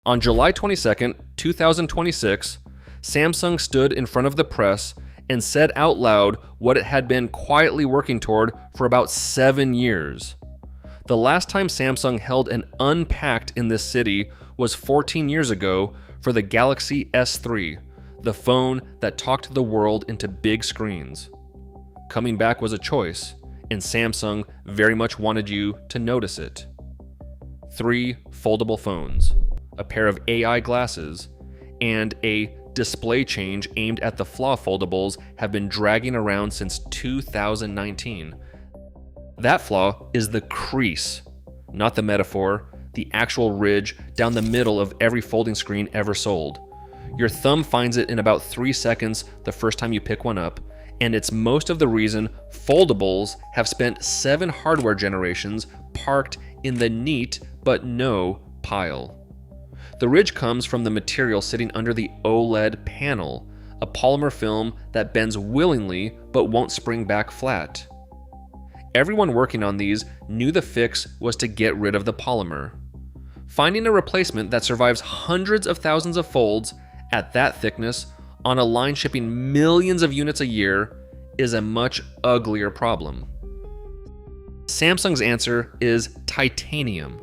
On July 22nd, 2026, Samsung stood in front of the press and said out loud what it had been quietly working toward for about 7 years. The last time Samsung held an Unpacked in this city was 14 years ago for the Galaxy S3, the phone that talked the world into big screens. Coming back was a choice, and Samsung very much wanted you to notice it. 3 foldable phones, a pair of AI glasses, and a display change aimed at the flaw foldables have been dragging around since 2019. That flaw is the crease, not the metaphor, the actual ridge down the middle of every folding screen ever sold. Your thumb finds it in about 3 seconds the first time you pick one up, and it's most of the reason foldables have spent 7 hardware generations parked in the neat but no pile. The ridge comes from the material sitting under the OLED panel, a polymer film that bends willingly but won't spring back flat. Everyone working on these knew the fix was to get rid of the polymer. Finding a replacement that survives hundreds of thousands of folds at that thickness on a line shipping millions of units a year is a much uglier problem. Samsung's answer is titanium.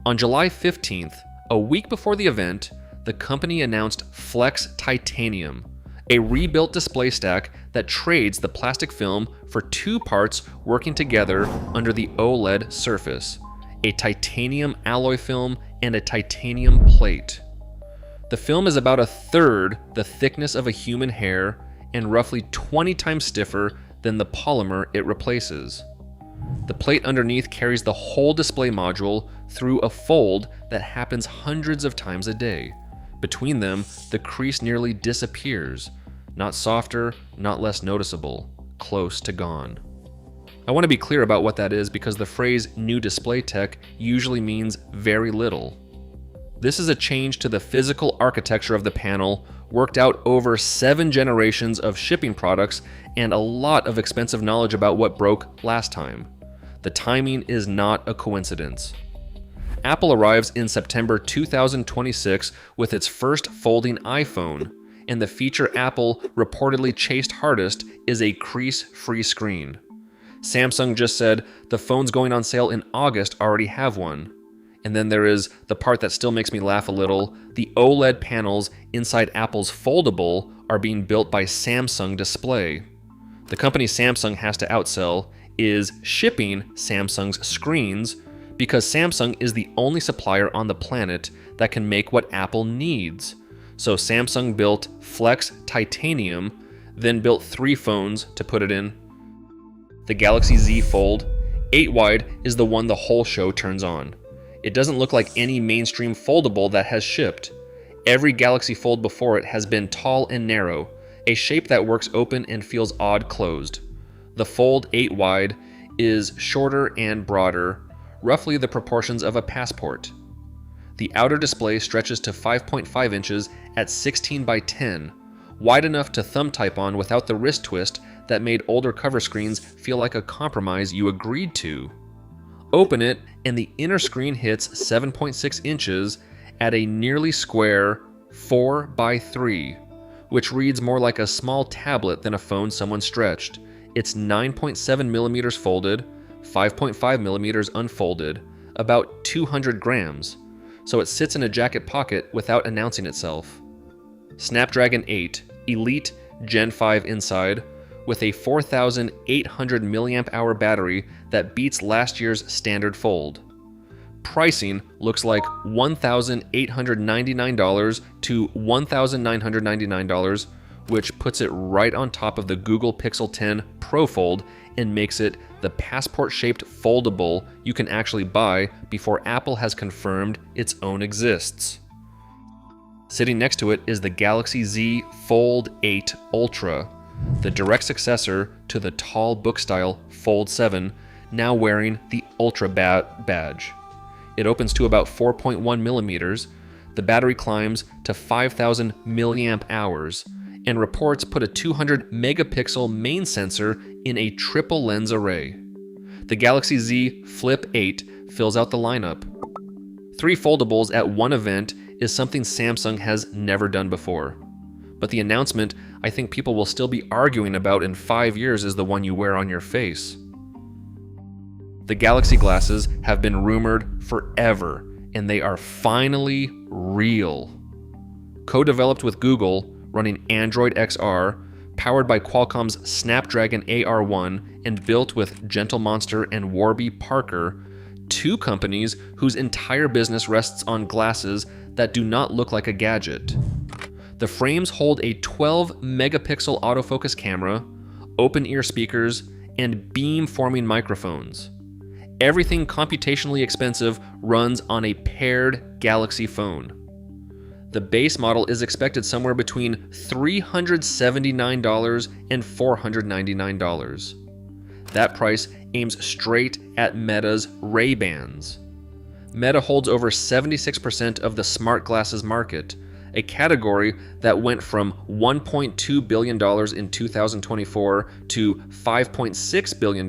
On July 15th, a week before the event, the company announced Flex Titanium, a rebuilt display stack that trades the plastic film for 2 parts working together under the OLED surface, a titanium alloy film and a titanium plate. The film is about 1/3 the thickness of a human hair and roughly 20 times stiffer than the polymer it replaces. The plate underneath carries the whole display module through a fold that happens hundreds of times a day. Between them, the crease nearly disappears. Not softer, not less noticeable. Close to gone. I want to be clear about what that is because the phrase new display tech usually means very little. This is a change to the physical architecture of the panel, worked out over 7 generations of shipping products and a lot of expensive knowledge about what broke last time. The timing is not a coincidence. Apple arrives in September 2026 with its first folding iPhone, and the feature Apple reportedly chased hardest is a crease-free screen. Samsung just said the phones going on sale in August already have one. And then there is the part that still makes me laugh a little. The OLED panels inside Apple's foldable are being built by Samsung Display. The company Samsung has to outsell is shipping Samsung's screens because Samsung is the only supplier on the planet that can make what Apple needs. So Samsung built Flex Titanium, then built 3 phones to put it in. The Galaxy Z Fold 8 wide is the one the whole show turns on. It doesn't look like any mainstream foldable that has shipped. Every Galaxy Fold before it has been tall and narrow, a shape that works open and feels odd closed. The Fold 8 wide is shorter and broader, roughly the proportions of a passport. The outer display stretches to 5.5 inches at 16 by 10, wide enough to thumb type on without the wrist twist that made older cover screens feel like a compromise you agreed to. Open it, and the inner screen hits 7.6 inches at a nearly square 4 by 3, which reads more like a small tablet than a phone someone stretched. It's 9.7 millimeters folded, 5.5 millimeters unfolded, about 200 grams, so it sits in a jacket pocket without announcing itself. Snapdragon 8 Elite Gen 5 inside, with a 4,800 milliamp hour battery that beats last year's standard fold. Pricing looks like $1,899 to $1,999, which puts it right on top of the Google Pixel 10 Pro Fold and makes it the passport-shaped foldable you can actually buy before Apple has confirmed its own exists. Sitting next to it is the Galaxy Z Fold 8 Ultra, the direct successor to the tall book-style Fold 7, now wearing the Ultra badge. It opens to about 4.1 millimeters, the battery climbs to 5,000 milliamp hours, and reports put a 200 megapixel main sensor in a triple lens array. The Galaxy Z Flip 8 fills out the lineup. 3 foldables at one event is something Samsung has never done before. But the announcement I think people will still be arguing about in 5 years is the one you wear on your face. The Galaxy glasses have been rumored forever, and they are finally real. Co-developed with Google, running Android XR, powered by Qualcomm's Snapdragon AR1, and built with Gentle Monster and Warby Parker, 2 companies whose entire business rests on glasses that do not look like a gadget. The frames hold a 12-megapixel autofocus camera, open-ear speakers, and beam-forming microphones. Everything computationally expensive runs on a paired Galaxy phone. The base model is expected somewhere between $379 and $499. That price aims straight at Meta's Ray-Bans. Meta holds over 76% of the smart glasses market, a category that went from $1.2 billion in 2024 to $5.6 billion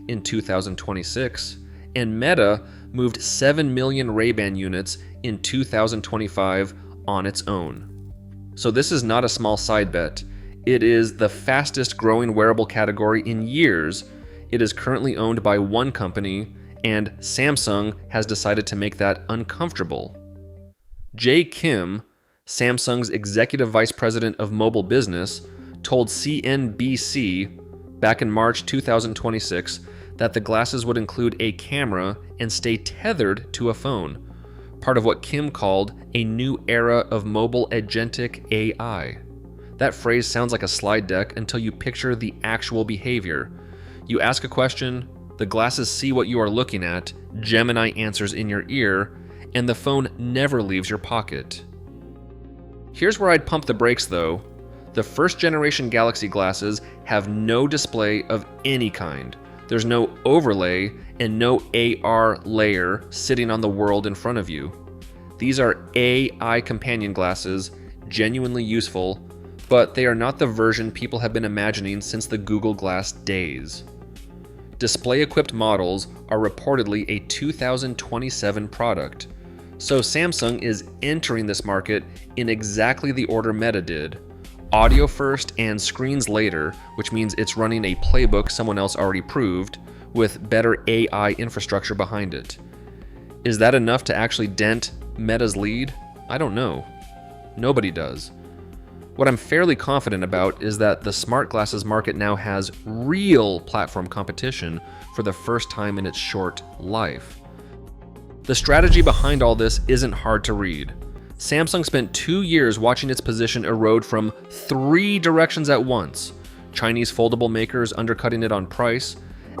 in 2026, and Meta moved 7 million Ray-Ban units in 2025 on its own. So this is not a small side bet. It is the fastest growing wearable category in years. It is currently owned by one company, and Samsung has decided to make that uncomfortable. Jay Kim, Samsung's executive vice president of mobile business, told CNBC back in March 2026 that the glasses would include a camera and stay tethered to a phone, part of what Kim called a new era of mobile agentic AI. That phrase sounds like a slide deck until you picture the actual behavior. You ask a question, the glasses see what you are looking at, Gemini answers in your ear, and the phone never leaves your pocket. Here's where I'd pump the brakes though. The first generation Galaxy glasses have no display of any kind. There's no overlay and no AR layer sitting on the world in front of you. These are AI companion glasses, genuinely useful, but they are not the version people have been imagining since the Google Glass days. Display-equipped models are reportedly a 2027 product, so Samsung is entering this market in exactly the order Meta did. Audio first and screens later, which means it's running a playbook someone else already proved, with better AI infrastructure behind it. Is that enough to actually dent Meta's lead? I don't know. Nobody does. What I'm fairly confident about is that the smart glasses market now has real platform competition for the first time in its short life. The strategy behind all this isn't hard to read. Samsung spent 2 years watching its position erode from 3 directions at once: Chinese foldable makers undercutting it on price,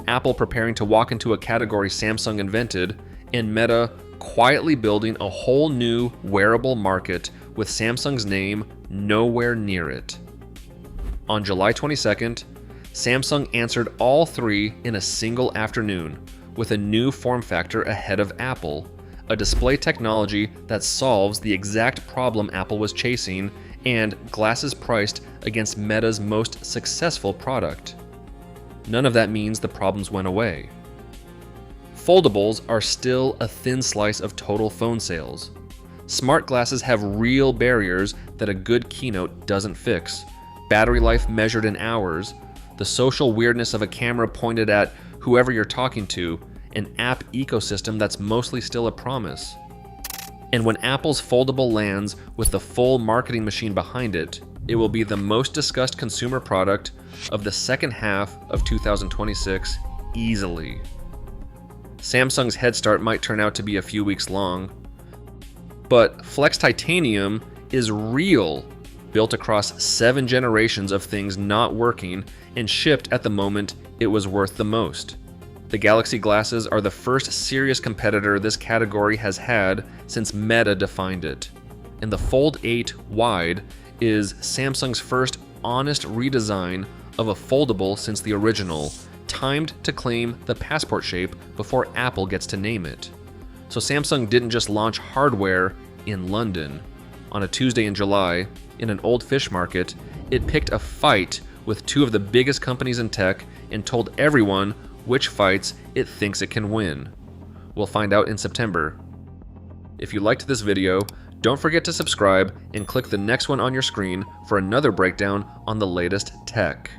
Apple preparing to walk into a category Samsung invented, and Meta quietly building a whole new wearable market with Samsung's name nowhere near it. On July 22nd, Samsung answered all 3 in a single afternoon, with a new form factor ahead of Apple, a display technology that solves the exact problem Apple was chasing, and glasses priced against Meta's most successful product. None of that means the problems went away. Foldables are still a thin slice of total phone sales. Smart glasses have real barriers that a good keynote doesn't fix. Battery life measured in hours, the social weirdness of a camera pointed at whoever you're talking to, an app ecosystem that's mostly still a promise. And when Apple's foldable lands with the full marketing machine behind it, it will be the most discussed consumer product of the second half of 2026 easily. Samsung's head start might turn out to be a few weeks long, but Flex Titanium is real, built across 7 generations of things not working and shipped at the moment it was worth the most. The Galaxy glasses are the first serious competitor this category has had since Meta defined it, and the Fold 8 Wide is Samsung's first honest redesign of a foldable since the original, timed to claim the passport shape before Apple gets to name it. So Samsung didn't just launch hardware in London. On a Tuesday in July, in an old fish market, it picked a fight with 2 of the biggest companies in tech and told everyone which fights it thinks it can win. We'll find out in September. If you liked this video, don't forget to subscribe and click the next one on your screen for another breakdown on the latest tech.